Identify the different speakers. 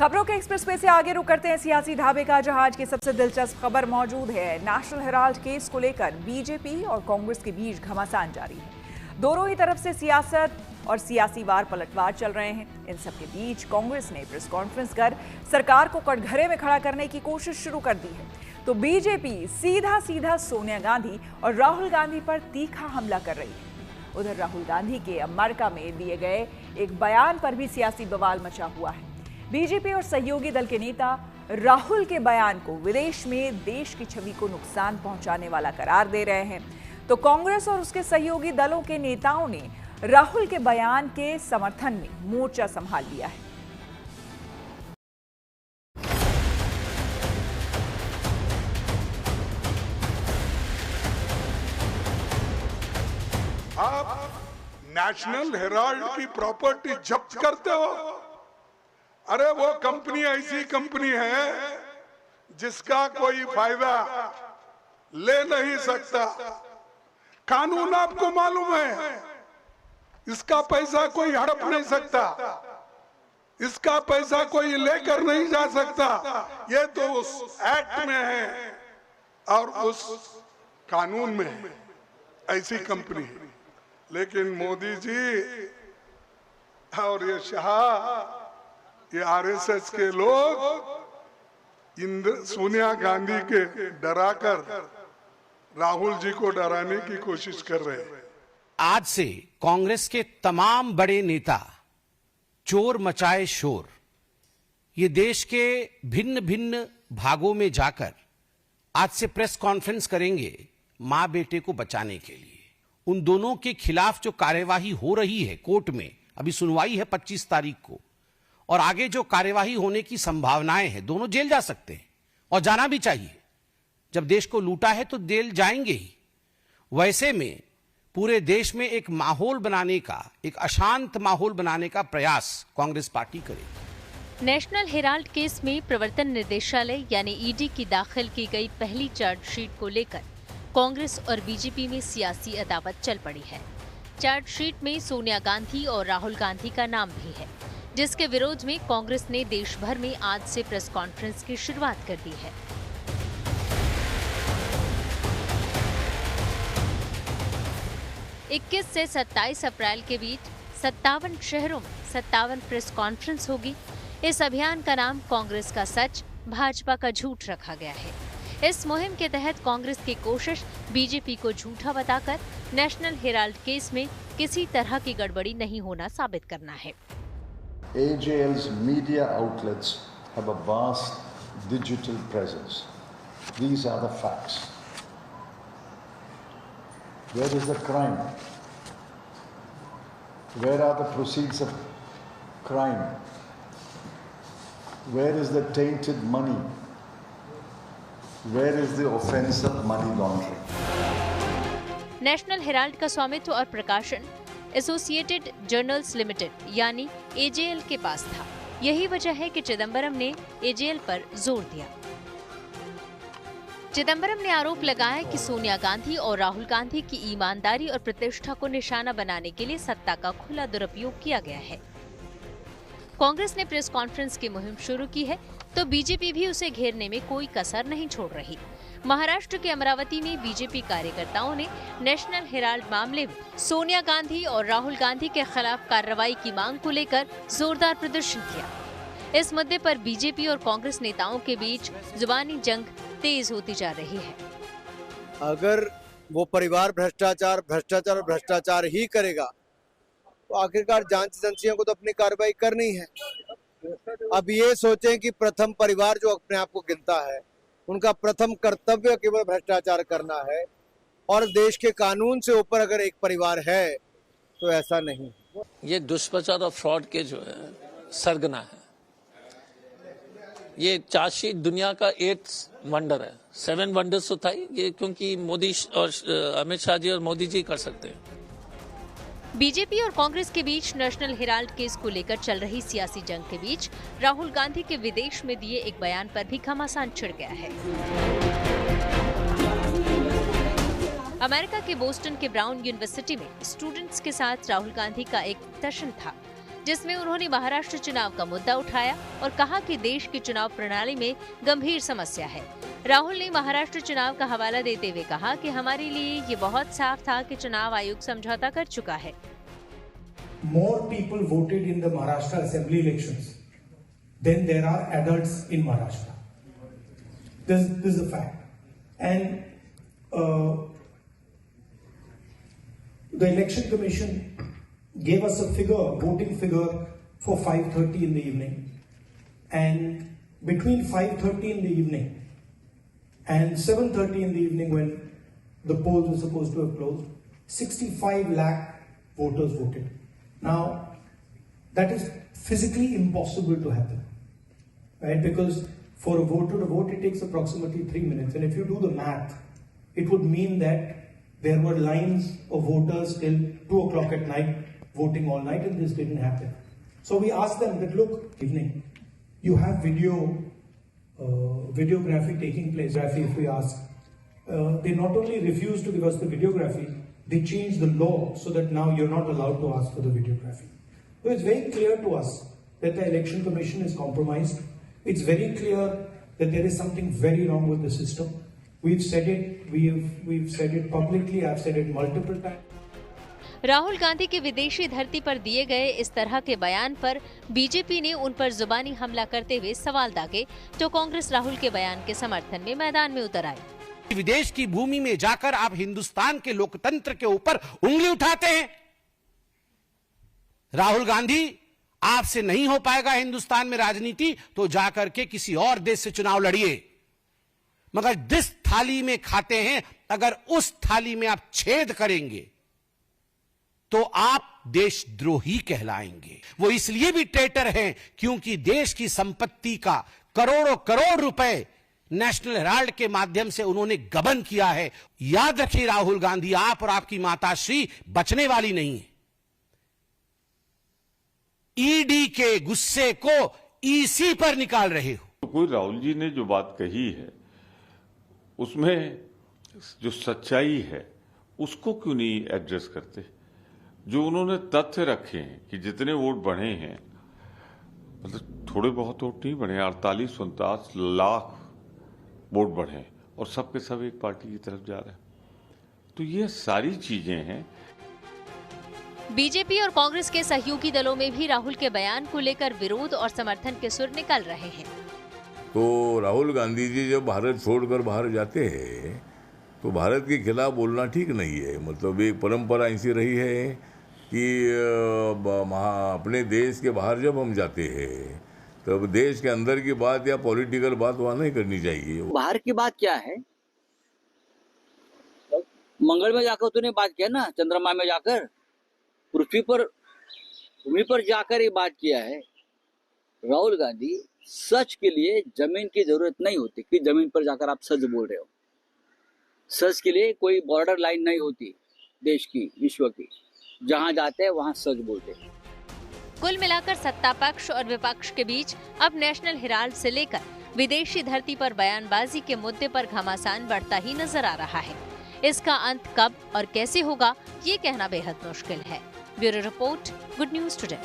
Speaker 1: खबरों के एक्सप्रेसवे से आगे रुक करते हैं सियासी ढाबे का, जहां आज की सबसे दिलचस्प खबर मौजूद है। नेशनल हेराल्ड केस को लेकर बीजेपी और कांग्रेस के बीच घमासान जारी है। दोनों ही तरफ से सियासत और सियासी वार पलटवार चल रहे हैं। इन सब के बीच कांग्रेस ने प्रेस कॉन्फ्रेंस कर सरकार को कटघरे में खड़ा करने की कोशिश शुरू कर दी है, तो बीजेपी सीधा सोनिया गांधी और राहुल गांधी पर तीखा हमला कर रही है। उधर राहुल गांधी के अमेरिका में दिए गए एक बयान पर भी सियासी बवाल मचा हुआ है। बीजेपी और सहयोगी दल के नेता राहुल के बयान को विदेश में देश की छवि को नुकसान पहुंचाने वाला करार दे रहे हैं, तो कांग्रेस और उसके सहयोगी दलों के नेताओं ने राहुल के बयान के समर्थन में मोर्चा संभाल लिया है।
Speaker 2: आप नेशनल हेराल्ड की प्रॉपर्टी जब्त करते हो। अरे वो कंपनी ऐसी कंपनी है जिसका कोई फायदा ले नहीं सकता। कानून आपको मालूम है, इसका पैसा कोई हड़प नहीं सकता, इसका पैसा कोई लेकर नहीं जा सकता। ये तो उस एक्ट में है और उस कानून में है, ऐसी कंपनी है। लेकिन मोदी जी और ये शाह, ये आरएसएस के लोग सोनिया गांधी के डराकर राहुल जी को डराने की कोशिश कर रहे हैं।
Speaker 3: आज से कांग्रेस के तमाम बड़े नेता चोर मचाए शोर, ये देश के भिन्न भिन्न भागों में जाकर आज से प्रेस कॉन्फ्रेंस करेंगे मां बेटे को बचाने के लिए। उन दोनों के खिलाफ जो कार्यवाही हो रही है कोर्ट में, अभी सुनवाई है 25 तारीख को, और आगे जो कार्यवाही होने की संभावनाएं हैं, दोनों जेल जा सकते हैं और जाना भी चाहिए। जब देश को लूटा है तो जेल जाएंगे ही। वैसे में पूरे देश में एक माहौल बनाने का, एक अशांत माहौल बनाने का प्रयास कांग्रेस पार्टी करेगी।
Speaker 4: नेशनल हेराल्ड केस में प्रवर्तन निदेशालय यानी ईडी की दाखिल की गई पहली चार्जशीट को लेकर कांग्रेस और बीजेपी में सियासी अदावत चल पड़ी है। चार्जशीट में सोनिया गांधी और राहुल गांधी का नाम भी है, जिसके विरोध में कांग्रेस ने देश भर में आज से प्रेस कॉन्फ्रेंस की शुरुआत कर दी है। इक्कीस से 27 अप्रैल के बीच 57 शहरों में 57 प्रेस कॉन्फ्रेंस होगी। इस अभियान का नाम कांग्रेस का सच, भाजपा का झूठ रखा गया है। इस मुहिम के तहत कांग्रेस की कोशिश बीजेपी को झूठा बताकर नेशनल हेराल्ड केस में किसी तरह की गड़बड़ी नहीं होना साबित करना है।
Speaker 5: AJL's media outlets have a vast digital presence. These are the facts. Where is the crime? Where are the proceeds of crime? Where is the tainted money? Where is the offense of money laundering?
Speaker 4: National Herald का स्वामित्व और प्रकाशन associated journals limited यानी AJL के पास था। यही वजह है कि चिदंबरम ने AJL पर जोर दिया। चिदंबरम ने आरोप लगाया कि सोनिया गांधी और राहुल गांधी की ईमानदारी और प्रतिष्ठा को निशाना बनाने के लिए सत्ता का खुला दुरुपयोग किया गया है। कांग्रेस ने प्रेस कॉन्फ्रेंस की मुहिम शुरू की है, तो बीजेपी भी उसे घेरने में कोई कसर नहीं छोड़ रही। महाराष्ट्र के अमरावती में बीजेपी कार्यकर्ताओं ने नेशनल हेराल्ड मामले में सोनिया गांधी और राहुल गांधी के खिलाफ कार्रवाई की मांग को लेकर जोरदार प्रदर्शन किया। इस मुद्दे पर बीजेपी और कांग्रेस नेताओं के बीच जुबानी जंग तेज होती जा रही है।
Speaker 6: अगर वो परिवार भ्रष्टाचार ही करेगा तो आखिरकार जांच एजेंसियों को तो अपनी कार्रवाई करनी है। अब ये सोचें कि प्रथम परिवार जो अपने आप को गिनता है, उनका प्रथम कर्तव्य केवल भ्रष्टाचार करना है और देश के कानून से ऊपर अगर एक परिवार है तो ऐसा नहीं।
Speaker 7: ये दुष्प्रचार और फ्रॉड के जो है सरगना है। ये चार्जशीट दुनिया का 8th वंडर है। 7 वंडर्स तो था ये, क्योंकि मोदी और अमित शाह जी और मोदी जी कर सकते हैं।
Speaker 4: बीजेपी और कांग्रेस के बीच नेशनल हेराल्ड केस को लेकर चल रही सियासी जंग के बीच राहुल गांधी के विदेश में दिए एक बयान पर भी घमासान छिड़ गया है। अमेरिका के बोस्टन के ब्राउन यूनिवर्सिटी में स्टूडेंट्स के साथ राहुल गांधी का एक सेशन था। जिसमें उन्होंने महाराष्ट्र चुनाव का मुद्दा उठाया और कहा कि देश की चुनाव प्रणाली में गंभीर समस्या है। राहुल ने महाराष्ट्र चुनाव का हवाला देते हुए कहा कि हमारे लिए ये बहुत साफ था कि चुनाव आयोग समझौता कर चुका है।
Speaker 8: More people voted in the Maharashtra assembly elections than there are adults in Maharashtra. This is a fact. And the election commission gave us a figure, voting figure for 5:30 in the evening. And between 5:30 in the evening and 7:30 in the evening, when the polls were supposed to have closed, 65 lakh voters voted. Now, that is physically impossible to happen, right? Because for a voter to vote, it takes approximately 3 minutes. And if you do the math, it would mean that there were lines of voters till 2 o'clock at night voting all night, and this didn't happen. So we asked them that, look, evening, you have videography taking place. If we ask, they not only refused to give us the videography, they changed the law so that now you're not allowed to ask for the videography. So it's very clear to us that the election commission is compromised. It's very clear that there is something very wrong with the system. We've said it. We've said it publicly. I've said it multiple times.
Speaker 4: Rahul Gandhi के विदेशी धरती पर दिए गए इस तरह के बयान पर बीजेपी ने उन पर जुबानी हमला करते हुए सवाल दागे, तो कांग्रेस राहुल के बयान के समर्थन में मैदान में उतर आई।
Speaker 3: विदेश की भूमि में जाकर आप हिंदुस्तान के लोकतंत्र के ऊपर उंगली उठाते हैं। राहुल गांधी, आपसे नहीं हो पाएगा हिंदुस्तान में राजनीति, तो जाकर के किसी और देश से चुनाव लड़िए। मगर जिस थाली में खाते हैं, अगर उस थाली में आप छेद करेंगे तो आप देशद्रोही कहलाएंगे। वो इसलिए भी ट्रेटर हैं क्योंकि देश की संपत्ति का करोड़ों करोड़ रुपए नेशनल हेराल्ड के माध्यम से उन्होंने गबन किया है। याद रखिए राहुल गांधी, आप और आपकी माताश्री बचने वाली नहीं है। ईडी के गुस्से को ईसी पर निकाल रहे हो।
Speaker 9: तो कोई राहुल जी ने जो बात कही है उसमें जो सच्चाई है उसको क्यों नहीं एड्रेस करते? जो उन्होंने तथ्य रखे हैं कि जितने वोट बढ़े हैं, मतलब थोड़े बहुत वोट नहीं बढ़े, 48-49 लाख वोट बढ़े और सब के सब एक पार्टी की तरफ जा रहे हैं। तो ये सारी चीजें हैं।
Speaker 4: बीजेपी और कांग्रेस के सहयोगी दलों में भी राहुल के बयान को लेकर विरोध और समर्थन के सुर निकल रहे हैं।
Speaker 10: तो राहुल गांधी जी जब भारत छोड़कर बाहर जाते हैं तो भारत के खिलाफ बोलना ठीक नहीं है। मतलब एक परंपरा ऐसी रही है कि अपने देश के बाहर जब हम जाते हैं तब देश के अंदर की बात या पॉलिटिकल बात वहाँ नहीं करनी चाहिए।
Speaker 11: बाहर की बात क्या है? मंगल में जाकर तूने बात किया ना, चंद्रमा में जाकर, पृथ्वी पर, भूमि पर जाकर ये बात किया है। राहुल गांधी, सच के लिए जमीन की जरूरत नहीं होती कि जमीन पर जाकर आप सच बोल रहे हो। सच के लिए कोई बॉर्डर लाइन नहीं होती देश की, विश्व की। जहां जाते हैं वहां सच बोलते हैं।
Speaker 4: कुल मिलाकर सत्ता पक्ष और विपक्ष के बीच अब नेशनल हेराल्ड से लेकर विदेशी धरती पर बयानबाजी के मुद्दे पर घमासान बढ़ता ही नजर आ रहा है। इसका अंत कब और कैसे होगा, ये कहना बेहद मुश्किल है। Bureau report, good news today.